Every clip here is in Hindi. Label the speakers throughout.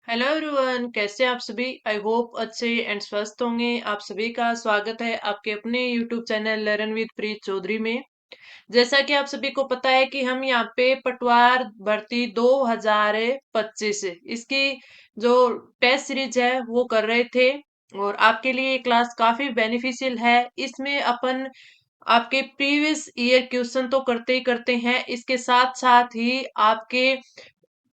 Speaker 1: हेलो एवरीवन, कैसे हैं आप सभी। आई होप अच्छे एंड स्वस्थ होंगे। आप सभी का स्वागत है आपके अपने यूट्यूब चैनल लर्न विद प्रीत चौधरी में। जैसा कि आप सभी को पता है कि हम यहाँ पे पटवार भर्ती 2025 इसकी जो टेस्ट सीरीज है वो कर रहे थे। और आपके लिए ये क्लास काफी बेनिफिशियल है। इसमें अपन आपके प्रीवियस ईयर क्वेश्चन तो करते ही करते हैं, इसके साथ साथ ही आपके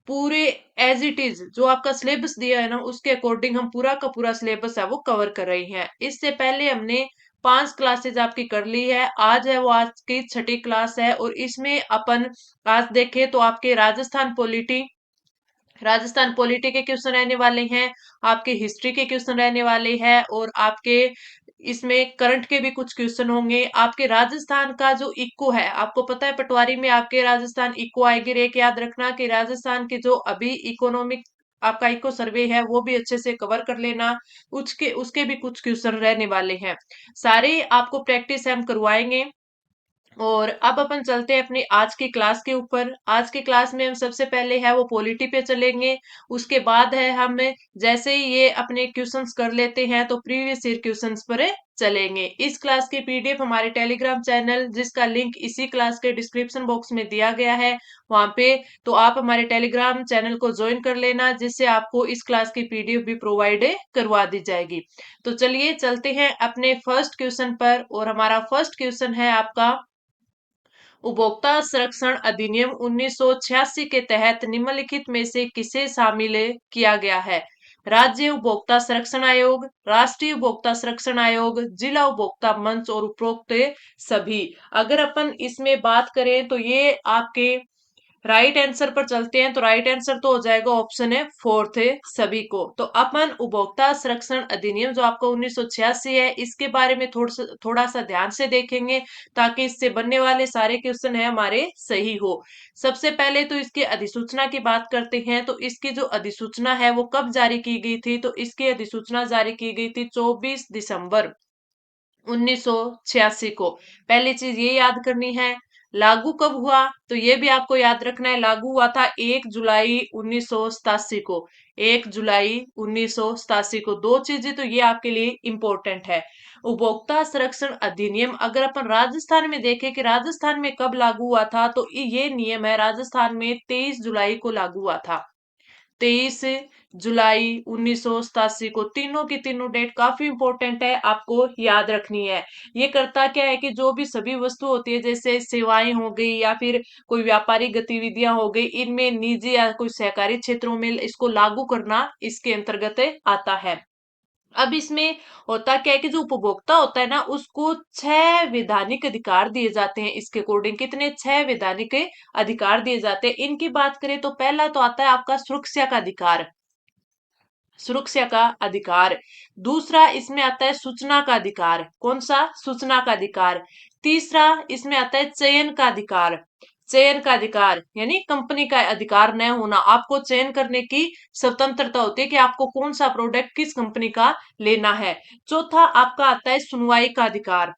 Speaker 1: पूरे एज इट इज जो आपका सिलेबस दिया है ना उसके अकॉर्डिंग हम पूरा का पूरा सिलेबस है वो कवर कर रही हैं। इससे पहले हमने 5 क्लासेज आपकी कर ली है। आज है वो आज की छठी क्लास है और इसमें अपन आज देखें तो आपके राजस्थान पॉलिटी के क्वेश्चन रहने वाले हैं, आपके हिस्ट्री के क्वेश्चन रहने वाले हैं और आपके इसमें करंट के भी कुछ क्वेश्चन होंगे। आपके राजस्थान का जो इको है, आपको पता है पटवारी में आपके राजस्थान इको आएगी। एक याद रखना कि राजस्थान की जो अभी इकोनॉमिक आपका इको सर्वे है वो भी अच्छे से कवर कर लेना। उसके उसके भी कुछ क्वेश्चन रहने वाले हैं। सारे आपको प्रैक्टिस हम करवाएंगे। और अब अपन चलते हैं अपनी आज की क्लास के ऊपर। आज की क्लास में हम सबसे पहले है वो पॉलिटी पे चलेंगे। उसके बाद है हम जैसे ही ये अपने क्वेश्चंस कर लेते हैं तो प्रीवियस ईयर क्वेश्चंस पर चलेंगे। इस क्लास की पीडीएफ हमारे टेलीग्राम चैनल जिसका लिंक इसी क्लास के डिस्क्रिप्शन बॉक्स में दिया गया है वहां पे, तो आप हमारे टेलीग्राम चैनल को ज्वाइन कर लेना जिससे आपको इस क्लास की पीडीएफ भी प्रोवाइड करवा दी जाएगी। तो चलिए चलते हैं अपने फर्स्ट क्वेश्चन पर। और हमारा फर्स्ट क्वेश्चन है आपका उपभोक्ता संरक्षण अधिनियम 1986 के तहत निम्नलिखित में से किसे शामिल किया गया है। राज्य उपभोक्ता संरक्षण आयोग, राष्ट्रीय उपभोक्ता संरक्षण आयोग, जिला उपभोक्ता मंच और उपरोक्त सभी। अगर अपन इसमें बात करें तो ये आपके राइट आंसर पर चलते हैं तो राइट आंसर तो हो जाएगा ऑप्शन है फोर्थ है सभी को। तो अपन उपभोक्ता संरक्षण अधिनियम जो आपका 1986 है इसके बारे में थोड़ा सा ध्यान से देखेंगे ताकि इससे बनने वाले सारे क्वेश्चन है हमारे सही हो। सबसे पहले तो इसकी अधिसूचना की बात करते हैं। तो इसकी जो अधिसूचना है वो कब जारी की गई थी, तो इसकी अधिसूचना जारी की गई थी 24 दिसंबर 1986 को। पहली चीज ये याद करनी है। लागू कब हुआ, तो ये भी आपको याद रखना है। लागू हुआ था 1 जुलाई 1987 को। 1 जुलाई 1987 को। दो चीजें तो ये आपके लिए इंपॉर्टेंट है। उपभोक्ता संरक्षण अधिनियम अगर अपन राजस्थान में देखें कि राजस्थान में कब लागू हुआ था, तो ये नियम है राजस्थान में 23 जुलाई को लागू हुआ था। 23 जुलाई 1987 को। तीनों की तीनों डेट काफी इंपॉर्टेंट है, आपको याद रखनी है। ये करता क्या है कि जो भी सभी वस्तु होती है जैसे सेवाएं हो गई या फिर कोई व्यापारिक गतिविधियां हो गई, इनमें निजी या कोई सहकारी क्षेत्रों में इसको लागू करना इसके अंतर्गत आता है। अब इसमें होता क्या है कि जो उपभोक्ता होता है ना उसको 6 वैधानिक अधिकार दिए जाते हैं। इसके अकॉर्डिंग कितने 6 वैधानिक अधिकार दिए जाते हैं। इनकी बात करें तो पहला तो आता है आपका सुरक्षा का अधिकार। सुरक्षा का अधिकार। दूसरा इसमें आता है सूचना का अधिकार। कौन सा? सूचना का अधिकार। तीसरा इसमें आता है चयन का अधिकार। चयन का अधिकार यानी कंपनी का अधिकार न होना, आपको चयन करने की स्वतंत्रता होती है कि आपको कौन सा प्रोडक्ट किस कंपनी का लेना है। चौथा आपका आता है सुनवाई का अधिकार।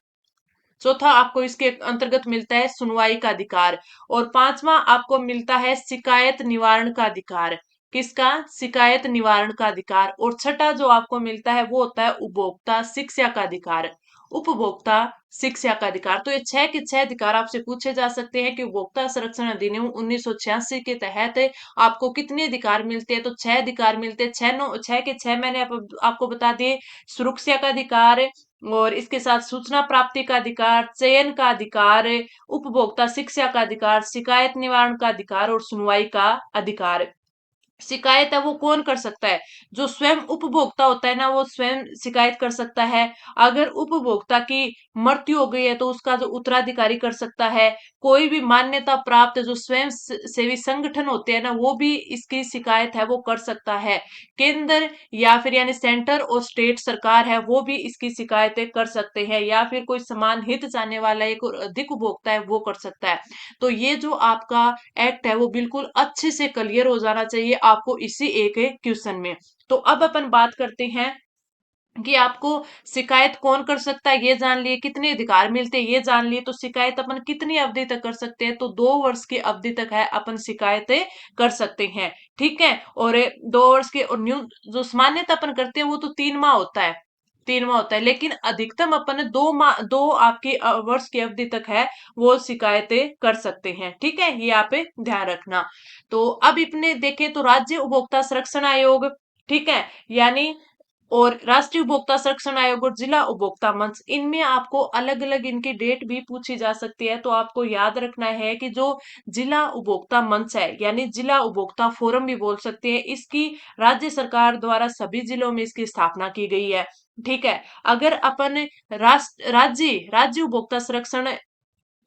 Speaker 1: चौथा आपको इसके अंतर्गत मिलता है सुनवाई का अधिकार। और पांचवा आपको मिलता है शिकायत निवारण का अधिकार। किसका? शिकायत निवारण का अधिकार। और छठा जो आपको मिलता है वो होता है उपभोक्ता शिक्षा का अधिकार। उपभोक्ता शिक्षा का अधिकार। तो ये 6 के 6 अधिकार आपसे पूछे जा सकते हैं कि उपभोक्ता संरक्षण अधिनियम 1986 के तहत आपको कितने अधिकार मिलते हैं, तो 6 अधिकार मिलते हैं। 6 के 6 मैंने आपको बता दिए। सुरक्षा का अधिकार और इसके साथ सूचना प्राप्ति का अधिकार, चयन का अधिकार, उपभोक्ता शिक्षा का अधिकार, शिकायत निवारण का अधिकार और सुनवाई का अधिकार। शिकायत है वो कौन कर सकता है? जो स्वयं उपभोक्ता होता है ना वो स्वयं शिकायत कर सकता है। अगर उपभोक्ता की मृत्यु हो गई है तो उसका जो उत्तराधिकारी कर सकता है। कोई भी मान्यता प्राप्त जो स्वयं सेवी संगठन होते हैं ना वो भी इसकी शिकायत है वो कर सकता है। केंद्र या फिर यानी सेंटर और स्टेट सरकार है वो भी इसकी शिकायतें कर सकते हैं, या फिर कोई समान हित चाहने वाला एक और अधिक उपभोक्ता है वो कर सकता है। तो ये जो आपका एक्ट है वो बिल्कुल अच्छे से क्लियर हो जाना चाहिए आपको इसी एक क्वेश्चन में। तो अब अपन बात करते हैं कि आपको शिकायत कौन कर सकता है ये जान लिए, कितने अधिकार मिलते हैं ये जान लिए, तो शिकायत अपन कितनी अवधि तक कर सकते हैं, तो 2 वर्ष की अवधि तक है अपन शिकायतें कर सकते हैं। ठीक है। और 2 वर्ष के, और न्यू जो सामान्यतः अपन करते हैं वो तो 3 माह होता है, 3 माह होता है, लेकिन अधिकतम अपन 2 माह, दो आपकी वर्ष की अवधि तक है वो शिकायतें कर सकते हैं। ठीक है, ये आप ध्यान रखना। तो अब इतने देखें तो राज्य उपभोक्ता संरक्षण आयोग, ठीक है, यानी और राष्ट्रीय उपभोक्ता संरक्षण आयोग और जिला उपभोक्ता मंच, इनमें आपको अलग अलग इनकी डेट भी पूछी जा सकती है। तो आपको याद रखना है कि जो जिला उपभोक्ता मंच है, यानी जिला उपभोक्ता फोरम भी बोल सकते हैं, इसकी राज्य सरकार द्वारा सभी जिलों में इसकी स्थापना की गई है। ठीक है। अगर अपन राष्ट्र राज्य राज्य उपभोक्ता संरक्षण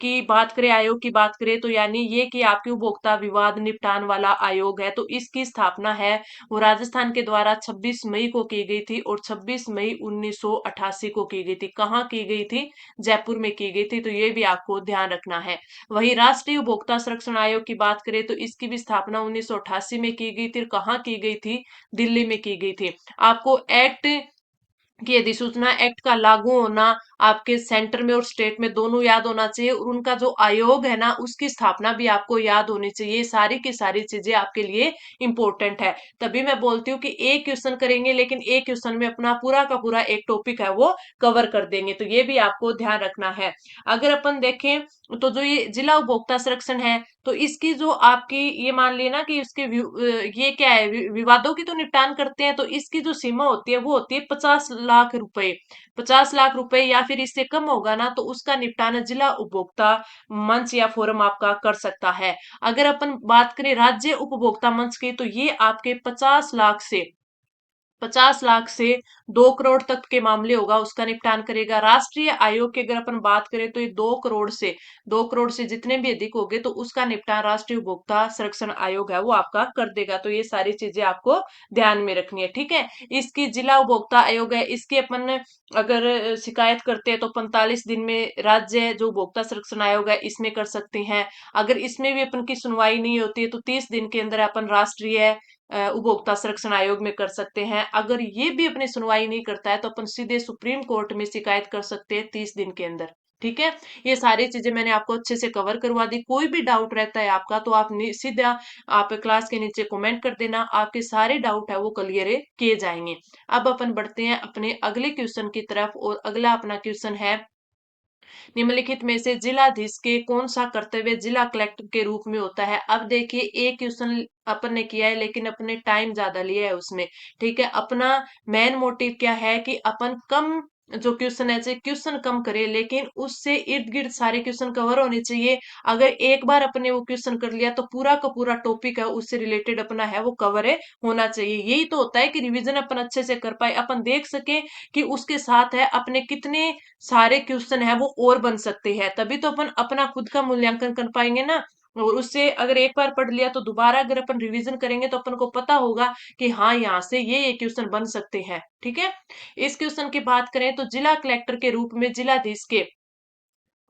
Speaker 1: की बात करें, आयोग की बात करें, तो यानी ये कि आपके उपभोक्ता विवाद निपटान वाला आयोग है, तो इसकी स्थापना है वो राजस्थान के द्वारा 26 मई को की गई थी, और 26 मई 1988 को की गई थी। कहाँ की गई थी? जयपुर में की गई थी, तो ये भी आपको ध्यान रखना है। वही राष्ट्रीय उपभोक्ता संरक्षण आयोग की बात करें तो इसकी भी स्थापना 1988 में की गई थी, और कहाँ की गई थी? दिल्ली में की गई थी। आपको एक्ट कि अधिसूचना एक्ट का लागू होना आपके सेंटर में और स्टेट में दोनों याद होना चाहिए, और उनका जो आयोग है ना उसकी स्थापना भी आपको याद होनी चाहिए। ये सारी की सारी चीजें आपके लिए इंपॉर्टेंट है। तभी मैं बोलती हूँ कि एक क्वेश्चन करेंगे, लेकिन एक क्वेश्चन में अपना पूरा का पूरा एक टॉपिक है वो कवर कर देंगे, तो ये भी आपको ध्यान रखना है। अगर अपन देखें तो जो ये जिला उपभोक्ता संरक्षण है, तो इसकी जो आपकी ये मान लेना कि इसके ये क्या है, विवादों की तो निपटान करते हैं, तो इसकी जो सीमा होती है वो होती है 50 लाख रुपए। 50 लाख रुपए या फिर इससे कम होगा ना, तो उसका निपटान जिला उपभोक्ता मंच या फोरम आपका कर सकता है। अगर अपन बात करें राज्य उपभोक्ता मंच की, तो ये आपके 50 लाख से 2 करोड़ तक के मामले होगा उसका निपटान करेगा। राष्ट्रीय आयोग की अगर अपन बात करें तो ये 2 करोड़ से जितने भी अधिक होंगे, तो उसका निपटान राष्ट्रीय उपभोक्ता संरक्षण आयोग है वो आपका कर देगा। तो ये सारी चीजें आपको ध्यान में रखनी है। ठीक है। इसकी जिला उपभोक्ता आयोग है, इसकी अपन अगर शिकायत करते हैं तो 45 दिन में राज्य जो उपभोक्ता संरक्षण आयोग है इसमें कर सकते हैं। अगर इसमें भी अपन की सुनवाई नहीं होती है तो 30 दिन के अंदर अपन राष्ट्रीय उपभोक्ता संरक्षण आयोग में कर सकते हैं। अगर ये भी अपनी सुनवाई नहीं करता है तो अपन सीधे सुप्रीम कोर्ट में शिकायत कर सकते हैं 30 दिन के अंदर। ठीक है। ये सारी चीजें मैंने आपको अच्छे से कवर करवा दी। कोई भी डाउट रहता है आपका तो आप सीधा आप क्लास के नीचे कमेंट कर देना, आपके सारे डाउट है वो क्लियर किए जाएंगे। अब अपन बढ़ते हैं अपने अगले क्वेश्चन की तरफ, और अगला अपना क्वेश्चन है निम्नलिखित में से जिलाधीश के कौन सा कर्तव्य जिला कलेक्टर के रूप में होता है? अब देखिए एक क्वेश्चन अपन ने किया है, लेकिन अपने टाइम ज्यादा लिया है उसमें। ठीक है। अपना मेन मोटिव क्या है कि अपन कम जो क्वेश्चन है चाहे क्वेश्चन कम करे, लेकिन उससे इर्द गिर्द सारे क्वेश्चन कवर होने चाहिए। अगर एक बार अपने वो क्वेश्चन कर लिया तो पूरा का पूरा टॉपिक है उससे रिलेटेड अपना है वो कवर है होना चाहिए। यही तो होता है कि रिवीजन अपन अच्छे से कर पाए, अपन देख सके कि उसके साथ है अपने कितने सारे क्वेश्चन है वो और बन सकते हैं, तभी तो अपन अपना खुद का मूल्यांकन कर पाएंगे ना। और उससे अगर एक बार पढ़ लिया तो दोबारा अगर अपन रिवीजन करेंगे तो अपन को पता होगा कि हाँ यहाँ से ये क्वेश्चन बन सकते हैं। ठीक है। इस क्वेश्चन की बात करें तो जिला कलेक्टर के रूप में जिलाधीश के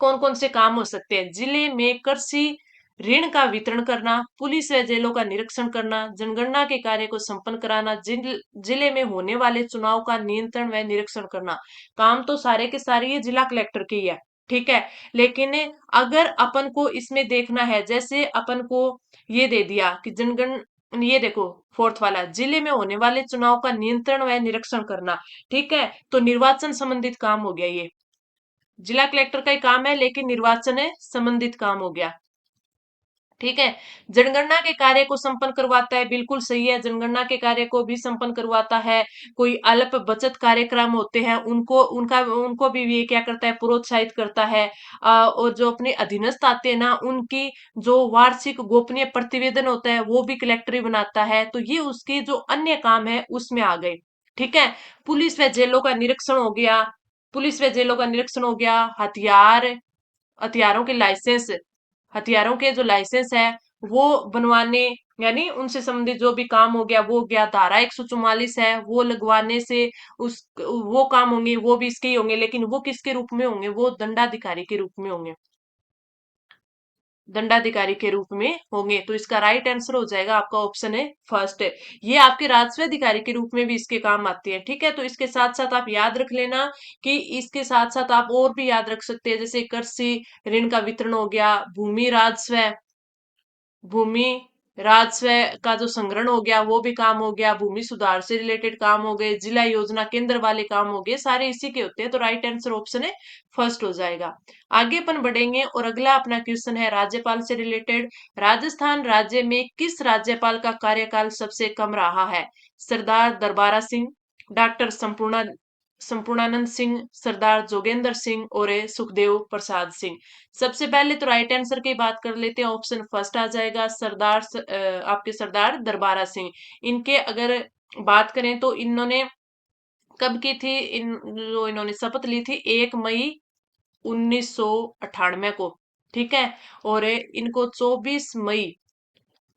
Speaker 1: कौन कौन से काम हो सकते हैं? जिले में कृषि ऋण का वितरण करना, पुलिस व जेलों का निरीक्षण करना, जनगणना के कार्य को संपन्न कराना, जिले में होने वाले चुनाव का नियंत्रण व निरीक्षण करना। काम तो सारे के सारे ये जिला कलेक्टर के ही है। ठीक है। लेकिन अगर अपन को इसमें देखना है, जैसे अपन को ये दे दिया कि जनगण ये देखो, फोर्थ वाला जिले में होने वाले चुनाव का नियंत्रण व निरीक्षण करना। ठीक है। तो निर्वाचन संबंधित काम हो गया ये, जिला कलेक्टर का ही काम है, लेकिन निर्वाचन है संबंधित काम हो गया। ठीक है। जनगणना के कार्य को संपन्न करवाता है, बिल्कुल सही है, जनगणना के कार्य को भी संपन्न करवाता है। कोई अल्प बचत कार्यक्रम होते हैं उनको भी ये क्या करता है, प्रोत्साहित करता है। और जो अपने अधीनस्थ आते हैं ना उनकी जो वार्षिक गोपनीय प्रतिवेदन होता है वो भी कलेक्टर ही बनाता है। तो ये उसके जो अन्य काम है उसमें आ गए। ठीक है। पुलिस व जेलों का निरीक्षण हो गया, पुलिस व जेलों का निरीक्षण हो गया। हथियारों के लाइसेंस, हथियारों के जो लाइसेंस है वो बनवाने, यानी उनसे संबंधित जो भी काम हो गया वो हो गया। धारा 144 है वो लगवाने से उस वो काम होंगे वो भी इसके ही होंगे, लेकिन वो किसके रूप में होंगे? वो दंडाधिकारी के रूप में होंगे। दंडाधिकारी के रूप में होंगे। तो इसका राइट आंसर हो जाएगा आपका ऑप्शन है फर्स्ट है। ये आपके राजस्व अधिकारी के रूप में भी इसके काम आते हैं। ठीक है, तो इसके साथ साथ आप याद रख लेना कि इसके साथ साथ आप और भी याद रख सकते हैं, जैसे कृषि ऋण का वितरण हो गया, भूमि राजस्व का जो संग्रहण हो गया वो भी काम हो गया, भूमि सुधार से रिलेटेड काम हो गए, जिला योजना केंद्र वाले काम हो गए, सारे इसी के होते हैं। तो राइट आंसर ऑप्शन है फर्स्ट हो जाएगा। आगे अपन बढ़ेंगे और अगला अपना क्वेश्चन है राज्यपाल से रिलेटेड। राजस्थान राज्य में किस राज्यपाल का कार्यकाल सबसे कम रहा है? सरदार दरबारा सिंह, डॉक्टर संपूर्णानंद सिंह, सरदार जोगेंद्र सिंह और सुखदेव प्रसाद सिंह। सबसे पहले तो राइट आंसर की बात कर लेते हैं, ऑप्शन फर्स्ट आ जाएगा आपके सरदार दरबारा सिंह। इनके अगर बात करें तो इन्होंने कब की थी, इन्होंने शपथ ली थी 1 मई 1998 को। ठीक है, और इनको 24 मई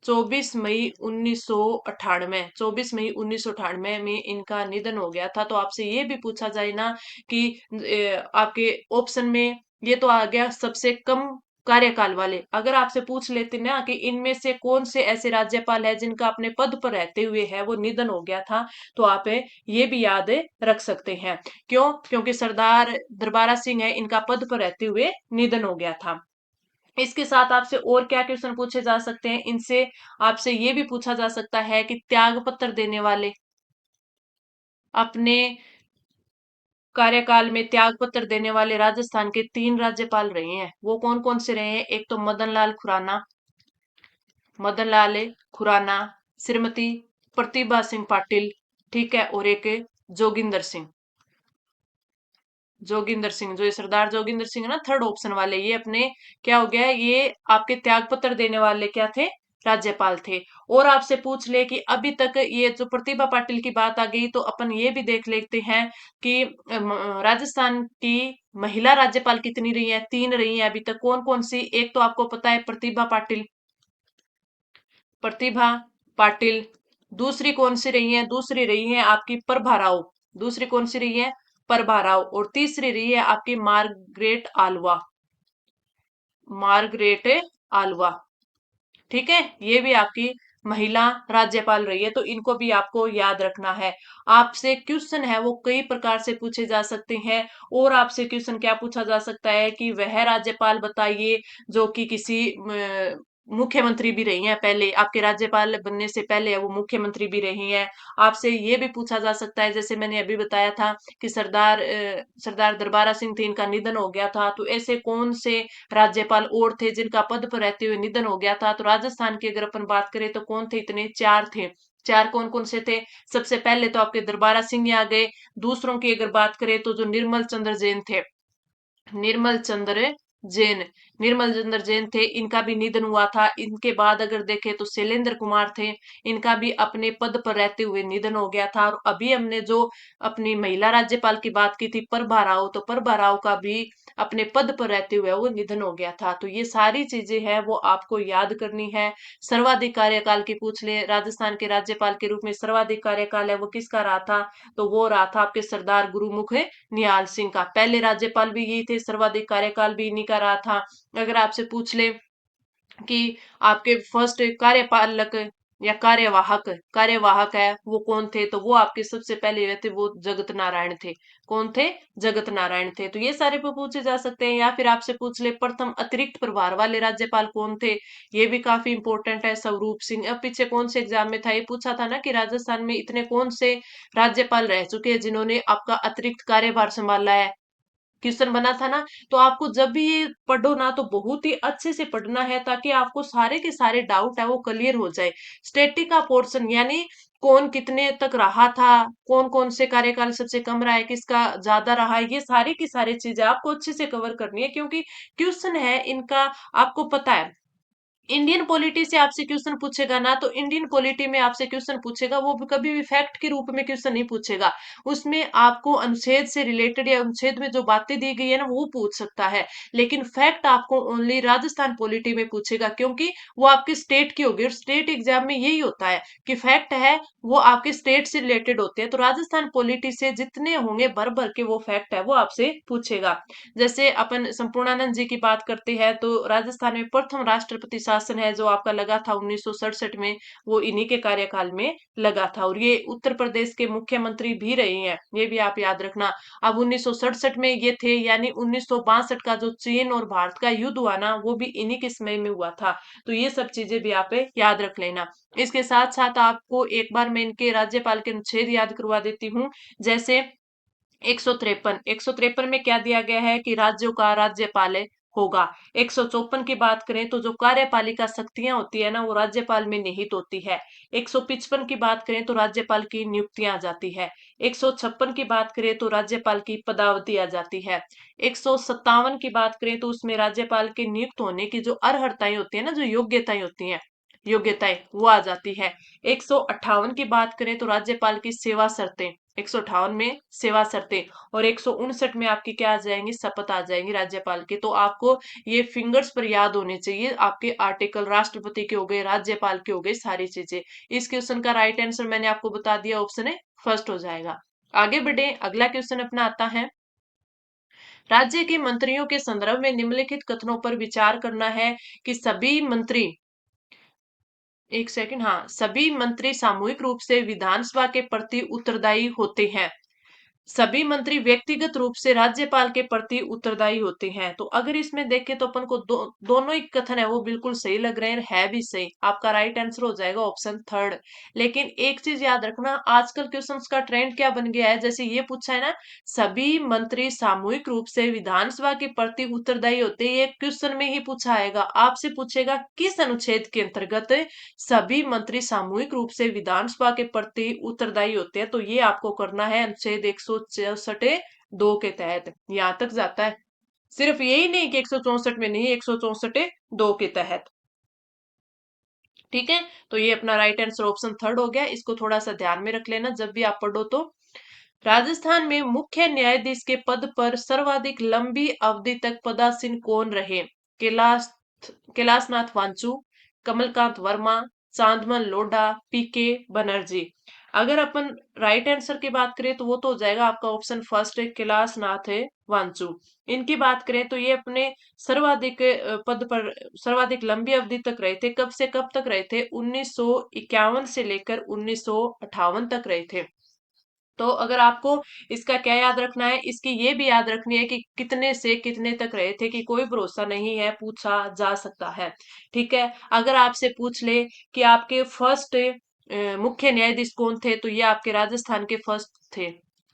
Speaker 1: 1998 में इनका निधन हो गया था। तो आपसे ये भी पूछा जाए ना कि आपके ऑप्शन में ये तो आ गया सबसे कम कार्यकाल वाले, अगर आपसे पूछ लेते ना कि इनमें से कौन से ऐसे राज्यपाल है जिनका अपने पद पर रहते हुए है वो निधन हो गया था, तो आप ये भी याद रख सकते हैं। क्यों? क्योंकि सरदार दरबारा सिंह है, इनका पद पर रहते हुए निधन हो गया था। इसके साथ आपसे और क्या क्वेश्चन पूछे जा सकते हैं, इनसे आपसे ये भी पूछा जा सकता है कि त्याग पत्र देने वाले, अपने कार्यकाल में त्याग पत्र देने वाले राजस्थान के 3 राज्यपाल रहे हैं, वो कौन कौन से रहे हैं? एक तो मदन लाल खुराना, श्रीमती प्रतिभा सिंह पाटिल, ठीक है, और एक जोगिंदर सिंह। जो ये सरदार जोगिंदर सिंह है ना, थर्ड ऑप्शन वाले, ये अपने क्या हो गया, ये आपके त्याग पत्र देने वाले क्या थे? राज्यपाल थे। और आपसे पूछ ले कि अभी तक ये जो प्रतिभा पाटिल की बात आ गई, तो अपन ये भी देख लेते हैं कि राजस्थान की महिला राज्यपाल कितनी रही है? 3 रही है अभी तक। कौन कौन सी? एक तो आपको पता है प्रतिभा पाटिल। दूसरी कौन सी रही है? दूसरी रही है आपकी प्रभा राव। दूसरी कौन सी रही है? प्रभा राव। और तीसरी रही है आपकी मार्गरेट आलवा। ठीक है, ये भी आपकी महिला राज्यपाल रही है, तो इनको भी आपको याद रखना है। आपसे क्वेश्चन है वो कई प्रकार से पूछे जा सकते हैं। और आपसे क्वेश्चन क्या पूछा जा सकता है कि वह राज्यपाल बताइए जो कि किसी मुख्यमंत्री भी रही हैं, पहले आपके राज्यपाल बनने से पहले वो मुख्यमंत्री भी रही हैं। आपसे ये भी पूछा जा सकता है, जैसे मैंने अभी बताया था कि सरदार दरबारा सिंह थे, इनका निधन हो गया था, तो ऐसे कौन से राज्यपाल और थे जिनका पद पर रहते हुए निधन हो गया था? तो राजस्थान की अगर अपन बात करें तो कौन थे? इतने 4 थे। 4 कौन कौन से थे? सबसे पहले तो आपके दरबारा सिंह आ गए। दूसरों की अगर बात करें तो जो निर्मल चंद्र जैन निर्मल चंद्र जैन थे, इनका भी निधन हुआ था। इनके बाद अगर देखें तो शैलेंद्र कुमार थे, इनका भी अपने पद पर रहते हुए निधन हो गया था। और अभी हमने जो अपनी महिला राज्यपाल की बात की थी प्रभा राव, तो प्रभा राव का भी अपने पद पर रहते हुए वो निधन हो गया था। तो ये सारी चीजें हैं वो आपको याद करनी है। सर्वाधिक कार्यकाल की पूछ ले, राजस्थान के राज्यपाल के रूप में सर्वाधिक कार्यकाल है वो किसका रहा था? तो वो रहा था आपके सरदार गुरुमुख निहाल सिंह का। पहले राज्यपाल भी यही थे, सर्वाधिक कार्यकाल भी इन्हीं का रहा था। अगर आपसे पूछ ले कि आपके फर्स्ट कार्यपालक या कार्यवाहक है वो कौन थे, तो वो आपके सबसे पहले हुए थे, वो जगत नारायण थे। कौन थे? जगत नारायण थे। तो ये सारे पे पूछे जा सकते हैं। या फिर आपसे पूछ ले प्रथम अतिरिक्त प्रभार वाले राज्यपाल कौन थे, ये भी काफी इंपॉर्टेंट है। स्वरूप सिंह। अब पीछे कौन से एग्जाम में था, ये पूछा था ना कि राजस्थान में इतने कौन से राज्यपाल रह चुके हैं जिन्होंने आपका अतिरिक्त कार्यभार संभाला है, क्वेश्चन बना था ना। तो आपको जब भी ये पढ़ो ना तो बहुत ही अच्छे से पढ़ना है, ताकि आपको सारे के सारे डाउट है वो क्लियर हो जाए। स्टैटिक का पोर्शन यानी कौन कितने तक रहा था, कौन कौन से कार्यकाल सबसे कम रहा है, किसका ज्यादा रहा है, ये सारी की सारी चीजें आपको अच्छे से कवर करनी है, क्योंकि क्वेश्चन है इनका आपको पता है इंडियन पॉलिटी से आपसे क्वेश्चन पूछेगा ना, तो इंडियन पॉलिटी में आपसे क्वेश्चन पूछेगा, वो भी कभी भी फैक्ट के रूप में क्वेश्चन नहीं पूछेगा। उसमें आपको अनुच्छेद से रिलेटेड या अनुच्छेद में जो बातें दी गई है ना वो पूछ सकता है। लेकिन फैक्ट आपको ओनली राजस्थान पॉलिटी में पूछेगा, क्योंकि वो आपके स्टेट की होगी, और स्टेट एग्जाम में यही होता है कि फैक्ट है वो आपके स्टेट से रिलेटेड होते हैं। तो राजस्थान पॉलिटी से जितने होंगे भर भर के वो फैक्ट है वो आपसे पूछेगा। जैसे अपन संपूर्णानंद जी की बात करते हैं, तो राजस्थान में प्रथम राष्ट्रपति शासन है जो आपका लगा था 1967 में, वो इन्हीं के कार्यकाल में लगा था। और ये उत्तर प्रदेश के मुख्यमंत्री भी रहे हैं, ये भी आप याद रखना। अब 1967 में ये थे, यानी 1962 का जो चीन और भारत का युद्ध हुआ ना, वो भी इन्हीं के समय में हुआ था। तो ये सब चीजें भी आप याद रख लेना। इसके साथ साथ आपको एक बार मैं इनके राज्यपाल के अनुच्छेद याद करवा देती हूँ। जैसे 153 में क्या दिया गया है कि राज्यों का राज्यपाल होगा। 154 की बात करें तो जो कार्यपालिका शक्तियां होती है ना वो राज्यपाल में निहित होती है। 155 की बात करें तो राज्यपाल की नियुक्तियां आ जाती है। 156 की बात करें तो राज्यपाल की पदावधि आ जाती है। 157 की बात करें तो उसमें राज्यपाल के नियुक्त होने की जो अर्हताएं होती है ना, जो योग्यताएं होती हैं, योग्यताएं वो आ जाती है। 158 की बात करें तो राज्यपाल की सेवा शर्तें, 158 में सेवा शर्तें, और 159 में आपकी क्या आ जाएंगी, शपथ आ जाएंगी राज्यपाल की। तो आपको ये फिंगर्स पर याद होने चाहिए, आपके आर्टिकल राष्ट्रपति के हो गए, राज्यपाल के हो गए, सारी चीजें। इस क्वेश्चन का राइट आंसर मैंने आपको बता दिया, ऑप्शन है फर्स्ट हो जाएगा। आगे बढ़े, अगला क्वेश्चन अपना आता है। राज्य के मंत्रियों के संदर्भ में निम्नलिखित कथनों पर विचार करना है कि सभी मंत्री, एक सेकंड, हाँ, सभी मंत्री सामूहिक रूप से विधानसभा के प्रति उत्तरदायी होते हैं। सभी मंत्री व्यक्तिगत रूप से राज्यपाल के प्रति उत्तरदायी होते हैं। तो अगर इसमें देखें तो अपन को दोनों ही कथन है वो बिल्कुल सही लग रहे हैं, है भी सही। आपका राइट आंसर हो जाएगा ऑप्शन थर्ड। लेकिन एक चीज याद रखना, आजकल क्वेश्चंस का ट्रेंड क्या बन गया है, जैसे ये पूछा है ना, सभी मंत्री सामूहिक रूप से विधानसभा के प्रति उत्तरदायी होते हैं, ये क्वेश्चन में ही पूछा आएगा, आपसे पूछेगा किस अनुच्छेद के अंतर्गत सभी मंत्री सामूहिक रूप से विधानसभा के प्रति उत्तरदायी होते हैं। तो ये आपको करना है अनुच्छेद 164 के तहत, यहां तक जाता है। सिर्फ यही नहीं कि 164 में नहीं, 164 के तहत। ठीक है, तो ये अपना राइट आंसर ऑप्शन थर्ड हो गया। इसको थोड़ा सा ध्यान में रख लेना जब भी आप पढ़ो तो। राजस्थान में मुख्य न्यायाधीश के पद पर सर्वाधिक लंबी अवधि तक पदासीन कौन रहे? कैलाश कैलाशनाथ वांचू, कमलकांत वर्मा, चांदमल लोढ़ा, पीके बनर्जी। अगर अपन राइट आंसर की बात करें तो वो तो हो जाएगा आपका ऑप्शन फर्स्ट है, कैलाशनाथ है वांचू। इनकी बात करें तो ये अपने सर्वाधिक पद पर सर्वाधिक लंबी अवधि तक रहे थे। कब से कब तक रहे थे? 1951 से लेकर 1958 तक रहे थे। तो अगर आपको इसका क्या याद रखना है, इसकी ये भी याद रखनी है कि कितने से कितने तक रहे थे, कि कोई भरोसा नहीं है, पूछा जा सकता है। ठीक है, अगर आपसे पूछ ले कि आपके फर्स्ट मुख्य न्यायाधीश कौन थे, तो ये आपके राजस्थान के फर्स्ट थे,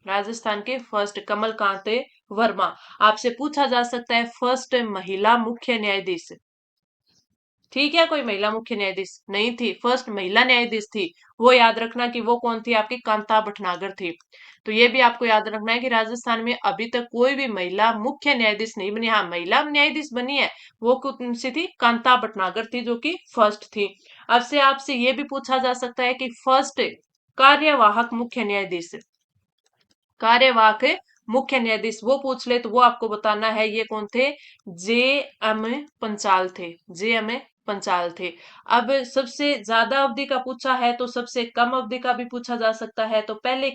Speaker 1: राजस्थान के फर्स्ट कमलकांत वर्मा। आपसे पूछा जा सकता है फर्स्ट महिला मुख्य न्यायाधीश, ठीक है, कोई महिला मुख्य न्यायाधीश नहीं थी, फर्स्ट महिला न्यायाधीश थी, वो याद रखना कि वो कौन थी, आपकी कांता भटनागर थी। तो ये भी आपको याद रखना है कि राजस्थान में अभी तक कोई भी महिला मुख्य न्यायाधीश नहीं बनी। हाँ, महिला न्यायाधीश बनी है, वो कौन सी थी? कांता भटनागर थी, जो कि फर्स्ट थी। अब से आपसे ये भी पूछा जा सकता है कि फर्स्ट कार्यवाहक मुख्य न्यायाधीश, कार्यवाहक मुख्य न्यायाधीश वो पूछ ले तो वो आपको बताना है ये कौन थे? जे एम पंचाल थे, जे एम पंचाल थे। अब सबसे ज्यादा अवधि का पूछा है तो सबसे कम अवधि का भी पूछा जा सकता है। तो पहले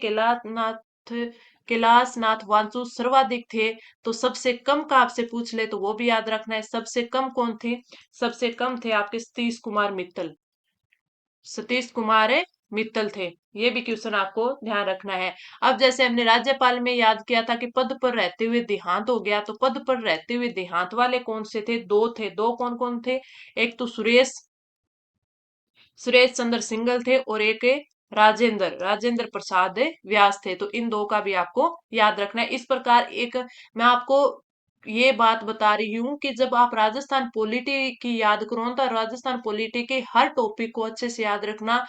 Speaker 1: कैलाशनाथ वांचू सर्वाधिक थे, तो सबसे कम का आपसे पूछ ले तो वो भी याद रखना है। सबसे कम कौन थे? सबसे कम थे आपके सतीश कुमार मित्तल, सतीश कुमार मित्तल थे। ये भी क्वेश्चन आपको ध्यान रखना है। अब जैसे हमने राज्यपाल में याद किया था कि पद पर रहते हुए देहांत हो गया, तो पद पर रहते हुए देहांत वाले कौन से थे? दो थे, दो कौन कौन थे? एक तो सुरेश सुरेश चंद्र सिंगल थे, और एक राजेंद्र राजेंद्र प्रसाद व्यास थे। तो इन दो का भी आपको याद रखना है। इस प्रकार एक मैं आपको ये बात बता रही हूँ कि जब आप राजस्थान पॉलिटी की याद करो तो राजस्थान पॉलिटी के हर टॉपिक को अच्छे से याद रखना।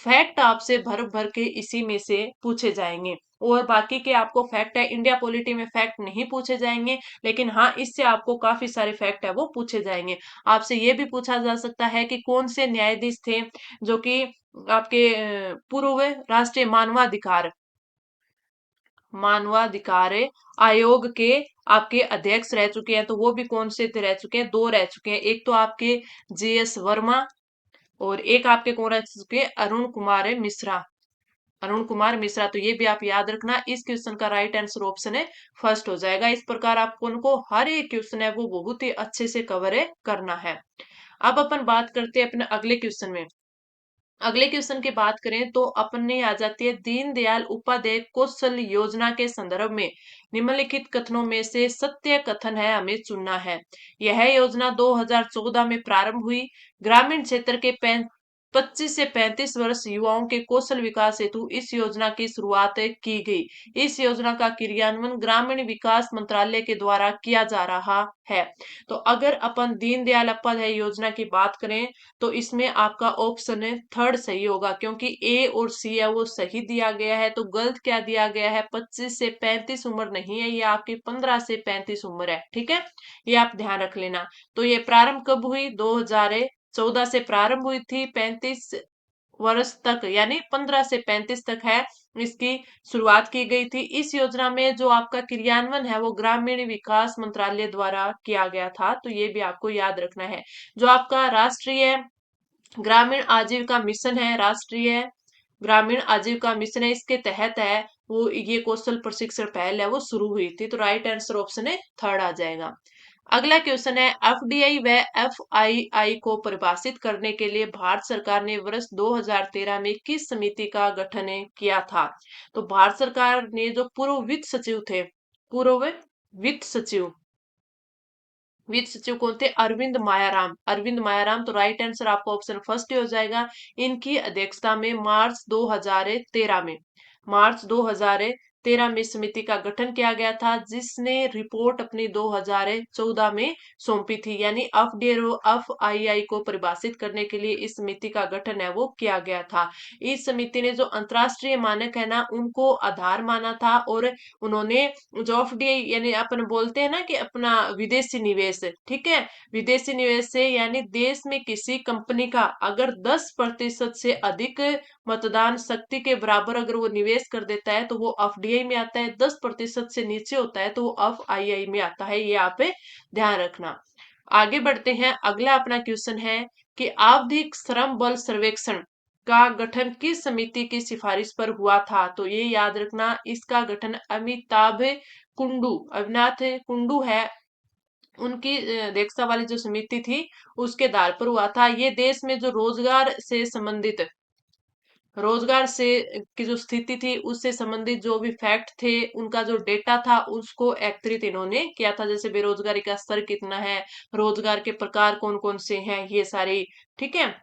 Speaker 1: फैक्ट आपसे भर भर के इसी में से पूछे जाएंगे। और बाकी के आपको फैक्ट है, इंडिया पॉलिटी में फैक्ट नहीं पूछे जाएंगे, लेकिन हाँ इससे आपको काफी सारे फैक्ट है वो पूछे जाएंगे। आपसे ये भी पूछा जा सकता है कि कौन से न्यायाधीश थे जो कि आपके पूर्व राष्ट्रीय मानवाधिकार आयोग के आपके अध्यक्ष रह चुके हैं, तो वो भी कौन से रह चुके हैं, दो रह चुके हैं। एक तो आपके JS वर्मा, और एक आपके कौन रह चुके हैं, अरुण कुमार मिश्रा। तो ये भी आप याद रखना। इस क्वेश्चन का राइट आंसर ऑप्शन है फर्स्ट हो जाएगा। इस प्रकार आपको उनको हर एक क्वेश्चन है वो बहुत ही अच्छे से कवर है करना है। अब अपन बात करते हैं अपने अगले क्वेश्चन में। अगले क्वेश्चन की बात करें तो अपन ने आ जाती है दीनदयाल उपाध्याय कौशल योजना के संदर्भ में निम्नलिखित कथनों में से सत्य कथन है हमें चुनना है। यह योजना 2014 में प्रारंभ हुई। ग्रामीण क्षेत्र के 25 से 35 वर्ष युवाओं के कौशल विकास हेतु इस योजना की शुरुआत की गई। इस योजना का क्रियान्वयन ग्रामीण विकास मंत्रालय के द्वारा किया जा रहा है। तो अगर अपन दीनदयाल उपाध्याय योजना की बात करें तो इसमें आपका ऑप्शन है थर्ड सही होगा, क्योंकि ए और सी है वो सही दिया गया है। तो गलत क्या दिया गया है, 25 से 35 उम्र नहीं है, ये आपकी 15 से 35 उम्र है। ठीक है, ये आप ध्यान रख लेना। तो ये प्रारंभ कब हुई, 2014 से प्रारंभ हुई थी, 35 वर्ष तक यानी 15 से 35 तक है इसकी शुरुआत की गई थी। इस योजना में जो आपका क्रियान्वयन है वो ग्रामीण विकास मंत्रालय द्वारा किया गया था। तो ये भी आपको याद रखना है। जो आपका राष्ट्रीय ग्रामीण आजीविका मिशन है, राष्ट्रीय ग्रामीण आजीविका मिशन है, इसके तहत है वो ये कौशल प्रशिक्षण पहल है वो शुरू हुई थी। तो राइट आंसर ऑप्शन है थर्ड आ जाएगा। अगला क्वेश्चन है FDI व FII को परिभाषित करने के लिए भारत सरकार ने वर्ष 2013 में किस समिति का गठन किया था। तो भारत सरकार ने जो पूर्व वित्त सचिव वित्त सचिव कौन थे, अरविंद मायाराम। तो राइट आंसर आपका ऑप्शन फर्स्ट ही हो जाएगा। इनकी अध्यक्षता में मार्च 2013 में समिति का गठन किया गया था, जिसने रिपोर्ट अपनी 2014 में सौंपी थी। यानी FDI को परिभाषित करने के लिए इस समिति का गठन है वो किया गया था। इस समिति ने जो अंतरराष्ट्रीय मानक है ना उनको आधार माना था, और उन्होंने जो FDI यानी अपन बोलते हैं ना कि अपना विदेशी निवेश, ठीक है, विदेशी निवेश से यानी देश में किसी कंपनी का अगर 10% से अधिक मतदान शक्ति के बराबर अगर वो निवेश कर देता है तो वो FDI में आता है, 10% से नीचे होता है तो वो FII में आता है। ये आप ध्यान रखना। आगे बढ़ते हैं। अगला अपना क्वेश्चन है कि आवधिक श्रम बल सर्वेक्षण का गठन किस समिति की सिफारिश पर हुआ था। तो ये याद रखना, इसका गठन अविनाथ कुंडू है, उनकी अध्यक्षता वाली जो समिति थी उसके आधार पर हुआ था। ये देश में जो रोजगार से की जो स्थिति थी उससे संबंधित जो भी फैक्ट थे उनका जो डेटा था उसको एकत्रित इन्होंने किया था। जैसे बेरोजगारी का स्तर कितना है, रोजगार के प्रकार कौन कौन से हैं, ये सारी, ठीक है,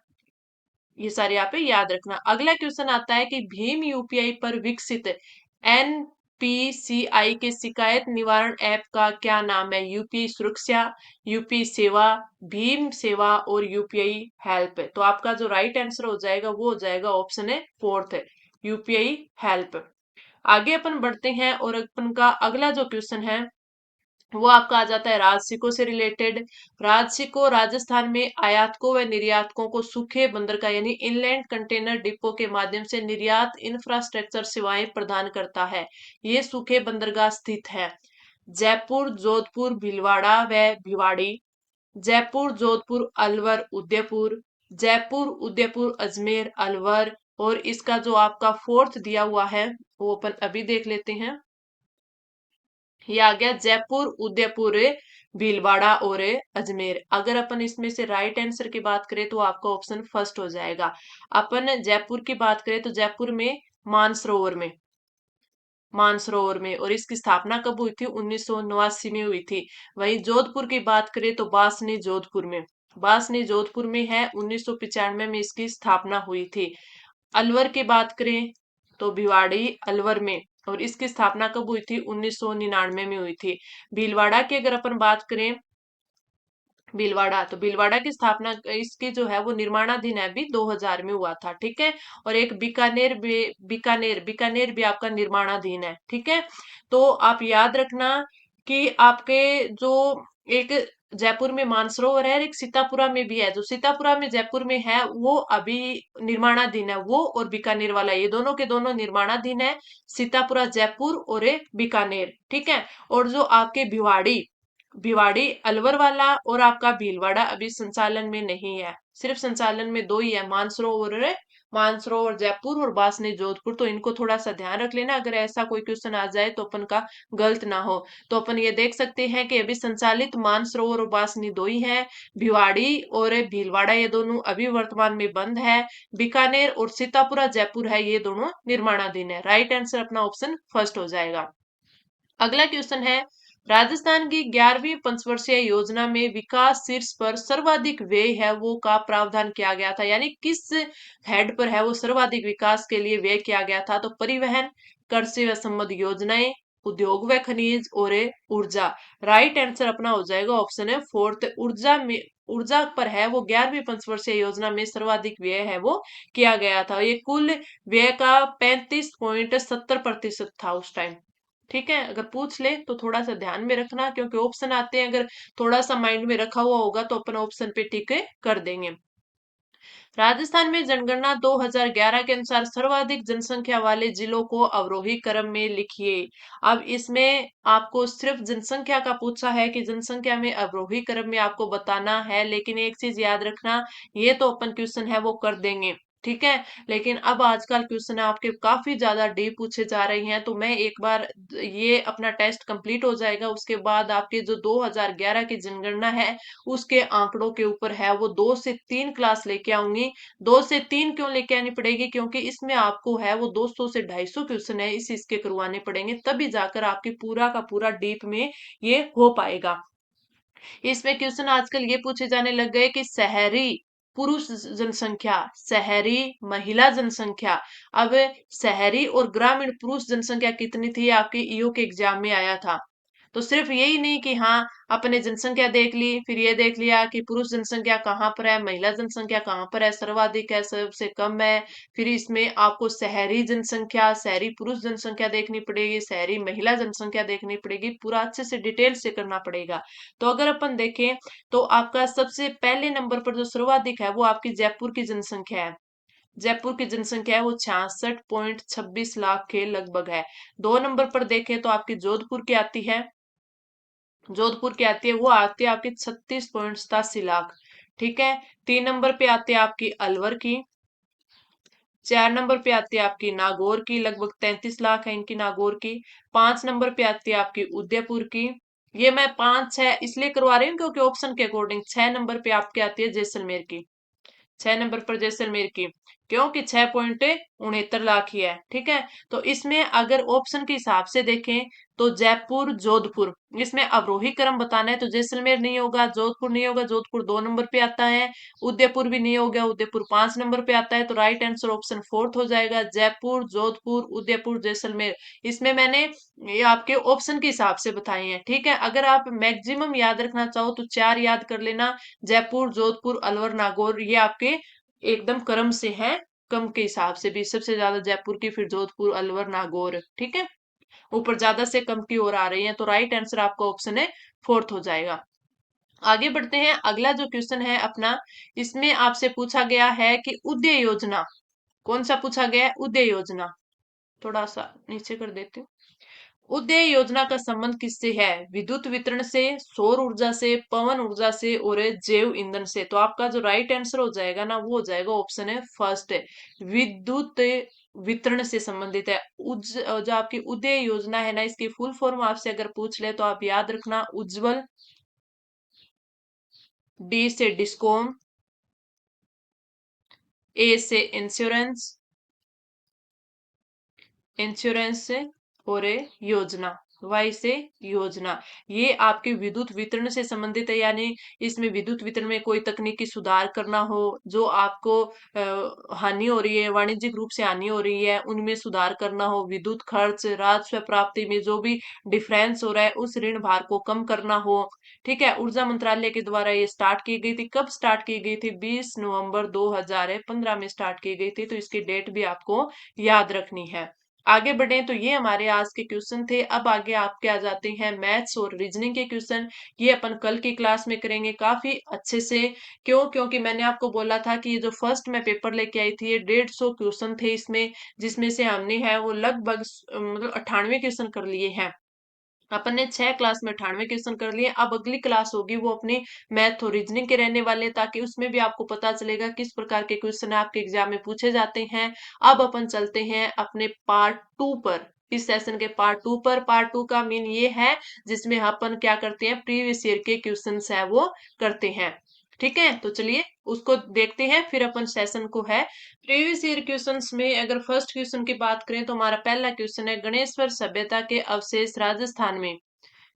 Speaker 1: ये सारे यहाँ पे याद रखना। अगला क्वेश्चन आता है कि भीम यूपीआई पर विकसित NPCI के शिकायत निवारण ऐप का क्या नाम है। यूपीआई सुरक्षा, यूपीआई सेवा, भीम सेवा और यूपीआई हेल्प। तो आपका जो राइट आंसर हो जाएगा वो हो जाएगा ऑप्शन है फोर्थ, यूपीआई हेल्प। आगे अपन बढ़ते हैं और अपन का अगला जो क्वेश्चन है वो आपका आ जाता है राजसिको से रिलेटेड। राजसिको राजस्थान में आयातकों व निर्यातकों को सूखे बंदरगाह यानी इनलैंड कंटेनर डिपो के माध्यम से निर्यात इंफ्रास्ट्रक्चर सेवाएं प्रदान करता है। ये सूखे बंदरगाह स्थित है जयपुर, जोधपुर, भीलवाड़ा व भिवाड़ी, जयपुर, जोधपुर, अलवर, उदयपुर, जयपुर, उदयपुर, अजमेर, अलवर। और इसका जो आपका फोर्थ दिया हुआ है वो अपन अभी देख लेते हैं। ये आ गया जयपुर, उदयपुर, भीलवाड़ा और अजमेर। अगर अपन इसमें से राइट आंसर की बात करें तो आपका ऑप्शन फर्स्ट हो जाएगा। अपन जयपुर की बात करें तो जयपुर में मानसरोवर में मानसरोवर में, और इसकी स्थापना कब हुई थी, 1989 में हुई थी। वहीं जोधपुर की बात करें तो बासनी जोधपुर में है, 1995 में इसकी स्थापना हुई थी। अलवर की बात करें तो भिवाड़ी अलवर में, और इसकी स्थापना कब हुई थी, 1999 में हुई थी। भीलवाड़ा की अगर अपन बात करें भीलवाड़ा, तो भीलवाड़ा की स्थापना इसकी जो है वो निर्माणाधीन है, अभी 2000 में हुआ था, ठीक है। और एक बीकानेर भी आपका निर्माणाधीन है, ठीक है। तो आप याद रखना कि आपके जो एक जयपुर में मानसरोवर है और एक सीतापुरा में भी है। जो सीतापुरा में जयपुर में है वो अभी निर्माणाधीन है, वो और बीकानेर वाला ये दोनों के दोनों निर्माणाधीन है। सीतापुरा जयपुर और एक बीकानेर, ठीक है। और जो आपके भिवाड़ी भिवाड़ी अलवर वाला और आपका भीलवाड़ा अभी संचालन में नहीं है। सिर्फ संचालन में दो ही है, मानसरोवर जयपुर और बासनी जोधपुर। तो इनको थोड़ा सा ध्यान रख लेना, अगर ऐसा कोई क्वेश्चन आ जाए तो अपन का गलत ना हो। तो अपन ये देख सकते हैं कि अभी संचालित मानसरोवर और बासनी दो ही है। भिवाड़ी और भीलवाड़ा ये दोनों अभी वर्तमान में बंद है। बीकानेर और सीतापुरा जयपुर है, ये दोनों निर्माणाधीन है। राइट आंसर अपना ऑप्शन फर्स्ट हो जाएगा। अगला क्वेश्चन है, राजस्थान की 11वीं पंचवर्षीय योजना में विकास शीर्ष पर सर्वाधिक व्यय है वो का प्रावधान किया गया था, यानी किस हेड पर है वो सर्वाधिक विकास के लिए व्यय किया गया था। तो परिवहन, कृषि व संबद्ध योजनाएं, उद्योग व खनिज और ऊर्जा। राइट आंसर अपना हो जाएगा ऑप्शन है फोर्थ, ऊर्जा पर है वो 11वीं पंचवर्षीय योजना में सर्वाधिक व्यय है वो किया गया था। ये कुल व्यय का 35.70% था उस टाइम, ठीक है। अगर पूछ ले तो थोड़ा सा ध्यान में रखना, क्योंकि ऑप्शन आते हैं, अगर थोड़ा सा माइंड में रखा हुआ होगा तो अपन ऑप्शन पे टिक कर देंगे। राजस्थान में जनगणना 2011 के अनुसार सर्वाधिक जनसंख्या वाले जिलों को अवरोही क्रम में लिखिए। अब इसमें आपको सिर्फ जनसंख्या का पूछा है कि जनसंख्या में अवरोही क्रम में आपको बताना है, लेकिन एक चीज याद रखना, ये तो अपन क्वेश्चन है वो कर देंगे, ठीक है। लेकिन अब आजकल क्वेश्चन आपके काफी ज्यादा डीप पूछे जा रहे हैं, तो मैं एक बार ये अपना टेस्ट कंप्लीट हो जाएगा उसके बाद आपके जो 2011 की जनगणना है उसके आंकड़ों के ऊपर है वो 2 से 3 क्लास लेके आऊंगी। 2 से 3 क्यों लेके आनी पड़ेगी, क्योंकि इसमें आपको है वो 200 से 250 क्वेश्चन है इस इसके करवाने पड़ेंगे, तभी जाकर आपकी पूरा का पूरा डीप में ये हो पाएगा। इसमें क्वेश्चन आजकल ये पूछे जाने लग गए कि शहरी पुरुष जनसंख्या, शहरी महिला जनसंख्या। अब शहरी और ग्रामीण पुरुष जनसंख्या कितनी थी, आपके ईओ के एग्जाम में आया था। तो सिर्फ यही नहीं कि हाँ अपने जनसंख्या देख ली, फिर ये देख लिया कि पुरुष जनसंख्या कहाँ पर है, महिला जनसंख्या कहाँ पर है, सर्वाधिक है, सबसे कम है। फिर इसमें आपको शहरी जनसंख्या, शहरी पुरुष जनसंख्या देखनी पड़ेगी, शहरी महिला जनसंख्या देखनी पड़ेगी, पूरा अच्छे से डिटेल से करना पड़ेगा। तो अगर अपन देखें तो आपका सबसे पहले नंबर पर जो सर्वाधिक है वो आपकी जयपुर की जनसंख्या है। जयपुर की जनसंख्या है वो 66.26 लाख के लगभग है। 2 नंबर पर देखें तो आपकी जोधपुर की आती है, जोधपुर की आती है वो आती है आपकी 36.87 लाख, ठीक है। 3 नंबर पे आती है आपकी अलवर की। 4 नंबर पे आती है आपकी नागौर की, लगभग 33 लाख है इनकी नागौर की। 5 नंबर पे आती है आपकी उदयपुर की। ये मैं 5 6 इसलिए करवा रही हूँ क्योंकि ऑप्शन के अकॉर्डिंग। 6 नंबर पे आपकी आती है जैसलमेर की, 6 नंबर पर जैसलमेर की, क्योंकि 6.69 लाख ही है, ठीक है। तो इसमें अगर ऑप्शन के हिसाब से देखें तो जयपुर जोधपुर, इसमें अवरोही क्रम बताना है तो जैसलमेर नहीं होगा, जोधपुर नहीं होगा, जोधपुर 2 नंबर पे आता है। उदयपुर भी नहीं होगा, उदयपुर 5 नंबर पे आता है। तो राइट आंसर ऑप्शन फोर्थ हो जाएगा, जयपुर जोधपुर उदयपुर जैसलमेर। इसमें मैंने ये आपके ऑप्शन के हिसाब से बताए हैं, ठीक है। अगर आप मैक्सिमम याद रखना चाहो तो 4 याद कर लेना, जयपुर जोधपुर अलवर नागौर, ये आपके एकदम क्रम से हैं, कम के हिसाब से भी सबसे ज्यादा जयपुर की, फिर जोधपुर अलवर नागौर, ठीक है। ऊपर ज्यादा से कम की ओर आ रही है, तो राइट आंसर आपका ऑप्शन है फोर्थ हो जाएगा। आगे बढ़ते हैं, अगला जो क्वेश्चन है अपना, इसमें आपसे पूछा गया है कि उदय योजना, कौन सा पूछा गया है, उदय योजना। थोड़ा सा नीचे कर देती हूँ। उदय योजना का संबंध किससे है, विद्युत वितरण से, सौर ऊर्जा से, पवन ऊर्जा से और जैव ईंधन से। तो आपका जो राइट आंसर हो जाएगा ना वो हो जाएगा ऑप्शन है फर्स्ट, विद्युत वितरण से संबंधित है। जो आपकी उदय योजना है ना, इसकी फुल फॉर्म आपसे अगर पूछ ले तो आप याद रखना, उज्जवल, डी से डिस्कॉम, ए से इंश्योरेंस, इंश्योरेंस से और योजना। वाई से योजना, ये आपके विद्युत वितरण से संबंधित है, यानी इसमें विद्युत वितरण में कोई तकनीकी सुधार करना हो, जो आपको हानि हो रही है, वाणिज्यिक रूप से हानि हो रही है, उनमें सुधार करना हो, विद्युत खर्च राजस्व प्राप्ति में जो भी डिफरेंस हो रहा है उस ऋण भार को कम करना हो। ठीक है, ऊर्जा मंत्रालय के द्वारा ये स्टार्ट की गई थी। कब स्टार्ट की गई थी? 20 नवंबर 2015 में स्टार्ट की गई थी, तो इसकी डेट भी आपको याद रखनी है। आगे बढ़े तो ये हमारे आज के क्वेश्चन थे। अब आगे आपके आ जाते हैं मैथ्स और रीजनिंग के क्वेश्चन। ये अपन कल की क्लास में करेंगे काफी अच्छे से। क्यों? क्योंकि मैंने आपको बोला था कि ये जो फर्स्ट मैं पेपर लेके आई थी, ये 150 क्वेश्चन थे इसमें, जिसमें से हमने है वो लगभग मतलब 98 क्वेश्चन कर लिए हैं। अपन ने 6 क्लास में 98 क्वेश्चन कर लिए। अब अगली क्लास होगी वो अपनी मैथ और रीजनिंग के रहने वाले, ताकि उसमें भी आपको पता चलेगा किस प्रकार के क्वेश्चन आपके एग्जाम में पूछे जाते हैं। अब अपन चलते हैं अपने पार्ट 2 पर। इस सेशन के पार्ट 2 पर। पार्ट 2 का मीन ये है जिसमें अपन क्या करते हैं, प्रीवियस ईयर के क्वेश्चन है वो करते हैं। ठीक है, तो चलिए उसको देखते हैं, फिर अपन सेशन को है प्रीवियस ईयर क्वेश्चंस में। अगर फर्स्ट क्वेश्चन की बात करें तो हमारा पहला क्वेश्चन है, गणेश्वर सभ्यता के अवशेष राजस्थान में,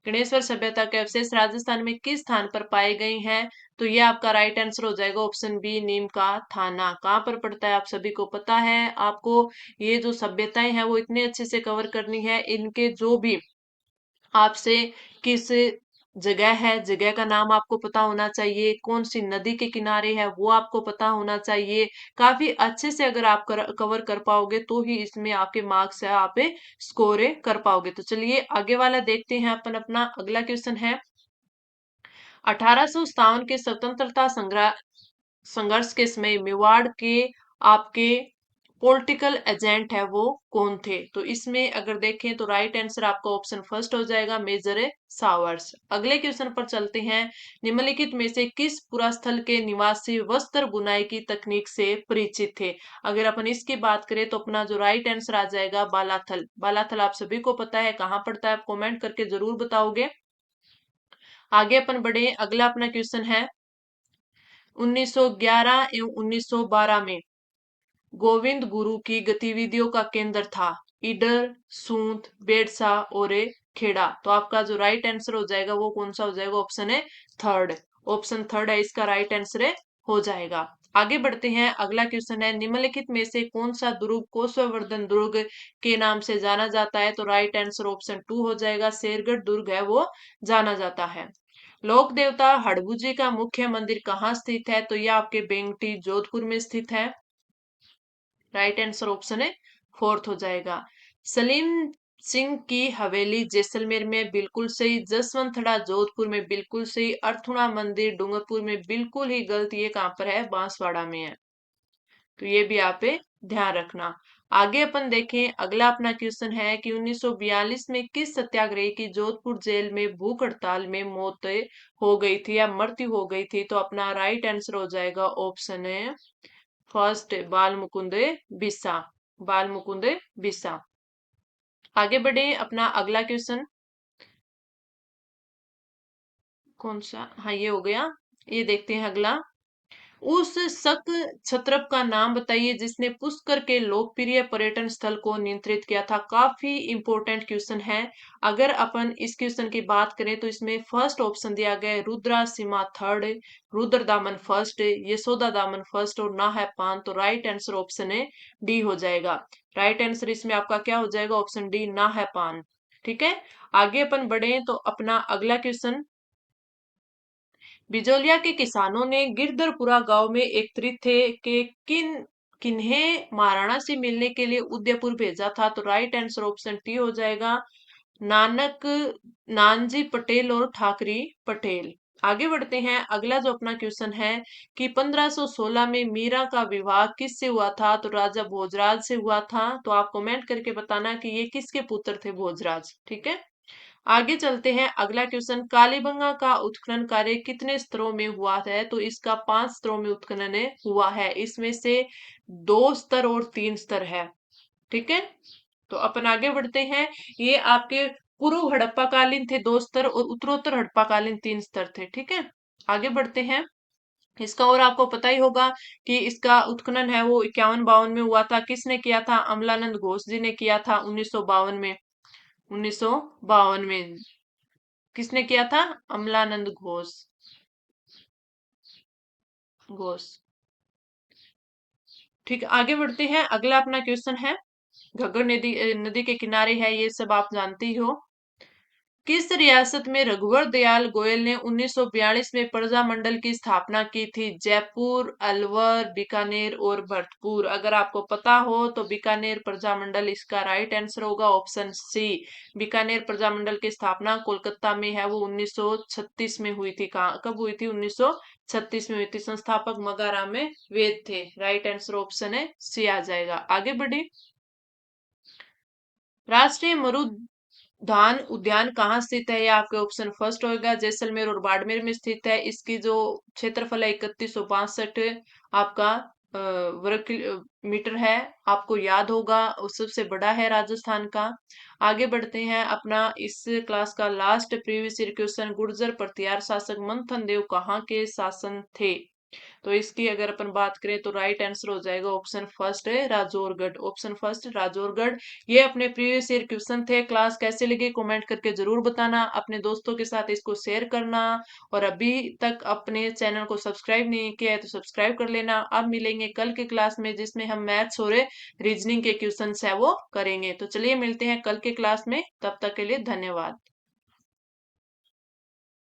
Speaker 1: गणेश्वर सभ्यता के अवशेष राजस्थान में किस स्थान पर पाए गए हैं? तो ये आपका राइट आंसर हो जाएगा ऑप्शन बी, नीम का थाना। कहाँ पर पड़ता है आप सभी को पता है। आपको ये जो सभ्यताएं हैं वो इतने अच्छे से कवर करनी है, इनके जो भी आपसे किस जगह है, जगह का नाम आपको पता होना चाहिए, कौन सी नदी के किनारे है वो आपको पता होना चाहिए। काफी अच्छे से अगर आप कवर कर पाओगे तो ही इसमें आपके मार्क्स है आप स्कोर कर पाओगे। तो चलिए आगे वाला देखते हैं अपन। अपना अगला क्वेश्चन है, 1857 के स्वतंत्रता संग्राम संघर्ष के समय मेवाड़ के आपके पॉलिटिकल एजेंट है वो कौन थे? तो इसमें अगर देखें तो राइट आंसर आपका ऑप्शन फर्स्ट हो जाएगा, मेजर सावर्स। अगले क्वेश्चन पर चलते हैं, निम्नलिखित में से किस पुरास्थल के निवासी वस्त्र बुनाई की तकनीक से परिचित थे? अगर अपन इसकी बात करें तो अपना जो राइट आंसर आ जाएगा बालाथल। बालाथल आप सभी को पता है कहाँ पड़ता है, आप कमेंट करके जरूर बताओगे। आगे अपन बढ़े, अगला अपना क्वेश्चन है, 1911 एवं 1912 में गोविंद गुरु की गतिविधियों का केंद्र था ईडर, सूंद, बेरसा और खेड़ा। तो आपका जो राइट आंसर हो जाएगा वो कौन सा हो जाएगा? ऑप्शन है थर्ड। ऑप्शन थर्ड है इसका राइट आंसर है हो जाएगा। आगे बढ़ते हैं, अगला क्वेश्चन है, निम्नलिखित में से कौन सा दुर्ग कोसवर्धन दुर्ग के नाम से जाना जाता है? तो राइट आंसर ऑप्शन 2 हो जाएगा, शेरगढ़ दुर्ग है वो जाना जाता है। लोक देवता हड़बू का मुख्य मंदिर कहाँ स्थित है? तो यह आपके बेंगटी जोधपुर में स्थित है। राइट आंसर ऑप्शन है फोर्थ हो जाएगा। सलीम सिंह की हवेली जैसलमेर में बिल्कुल सही, जसवंतड़ा जोधपुर में बिल्कुल सही, अर्थुणा मंदिर डूंगरपुर में बिल्कुल ही गलत। ये कहाँ पर है? बांसवाड़ा में है। तो ये भी आप ध्यान रखना। आगे अपन देखें, अगला अपना क्वेश्चन है कि 1942 में किस सत्याग्रही की जोधपुर जेल में भूख हड़ताल में मौत हो गई थी या मृत्यु हो गई थी? तो अपना राइट आंसर हो जाएगा ऑप्शन है फर्स्ट, बाल मुकुंद बिसा। बाल मुकुंद बिसा। आगे बढ़े, अपना अगला क्वेश्चन कौन सा, हाँ ये हो गया। ये देखते हैं अगला, उस शक क्षत्रप का नाम बताइए जिसने पुष्कर के लोकप्रिय पर्यटन स्थल को नियंत्रित किया था। काफी इंपॉर्टेंट क्वेश्चन है। अगर अपन इस क्वेश्चन की बात करें तो इसमें फर्स्ट ऑप्शन दिया गया है रुद्रा सीमा थर्ड, रुद्र दामन फर्स्ट, यशोदा दामन फर्स्ट और ना है पान। तो राइट आंसर ऑप्शन है डी हो जाएगा। राइट आंसर इसमें आपका क्या हो जाएगा? ऑप्शन डी, ना है पान। ठीक है, आगे अपन बढ़े तो अपना अगला क्वेश्चन, बिजोलिया के किसानों ने गिरधरपुरा गांव में एकत्रित थे कि किन्हें महाराणा से मिलने के लिए उदयपुर भेजा था? तो राइट आंसर ऑप्शन टी हो जाएगा, नानक नानजी पटेल और ठाकरी पटेल। आगे बढ़ते हैं, अगला जो अपना क्वेश्चन है कि 1516 में मीरा का विवाह किससे हुआ था? तो राजा भोजराज से हुआ था। तो आप कमेंट करके बताना कि ये किसके पुत्र थे भोजराज। ठीक है, आगे चलते हैं, अगला क्वेश्चन, कालीबंगा का उत्खनन कार्य कितने स्तरों में हुआ है? तो इसका 5 स्तरों में उत्खनन हुआ है। इसमें से 2 स्तर और 3 स्तर है। ठीक है, तो अपन आगे बढ़ते हैं। ये आपके पूर्व हड़प्पाकालीन थे 2 स्तर और उत्तरोत्तर हड़प्पाकालीन 3 स्तर थे। ठीक है, आगे बढ़ते हैं। इसका और आपको पता ही होगा कि इसका उत्खनन है वो 51-52 में हुआ था। किसने किया था? अमलानंद घोष जी ने किया था 1952 में। 1952 में। किसने किया था? अमलानंद घोष। घोष। ठीक है, आगे बढ़ते हैं। अगला अपना क्वेश्चन है, घग्गर नदी नदी के किनारे है, ये सब आप जानते ही हो। किस रियासत में रघुवर दयाल गोयल ने 1942 में प्रजा मंडल की स्थापना की थी? जयपुर, अलवर, बीकानेर और भरतपुर। अगर आपको पता हो तो बीकानेर प्रजा मंडल इसका राइट आंसर होगा, ऑप्शन सी। बीकानेर प्रजा मंडल की स्थापना कोलकाता में है, वो 1936 में हुई थी। कहाँ कब हुई थी? 1936 में हुई थी। संस्थापक मगाराम में वेद थे। राइट आंसर ऑप्शन है सी आ जाएगा। आगे बढ़े। राष्ट्रीय मरुद्यान उद्यान कहाँ स्थित है? ये आपके ऑप्शन फर्स्ट होगा, जैसलमेर और बाड़मेर में स्थित है। इसकी जो क्षेत्रफल है 3162 आपका मीटर है, आपको याद होगा, और सबसे बड़ा है राजस्थान का। आगे बढ़ते हैं। अपना इस क्लास का last previous year question, Gurjara Pratihara शासक मंथन देव कहाँ के शासन थे? तो इसकी अगर अपन बात करें तो राइट आंसर हो जाएगा ऑप्शन फर्स्ट है, राजौरगढ़। Option first Rajorgarh. ये अपने प्रीवियस ईयर क्वेश्चन थे। क्लास कैसे लगे कमेंट करके जरूर बताना, अपने दोस्तों के साथ इसको शेयर करना, और अभी तक अपने चैनल को सब्सक्राइब नहीं किया है तो सब्सक्राइब कर लेना। अब मिलेंगे कल के क्लास में, जिसमें हम मैथ्स और रीजनिंग के क्वेश्चन है वो करेंगे। तो चलिए मिलते हैं कल के क्लास में, तब तक के लिए धन्यवाद।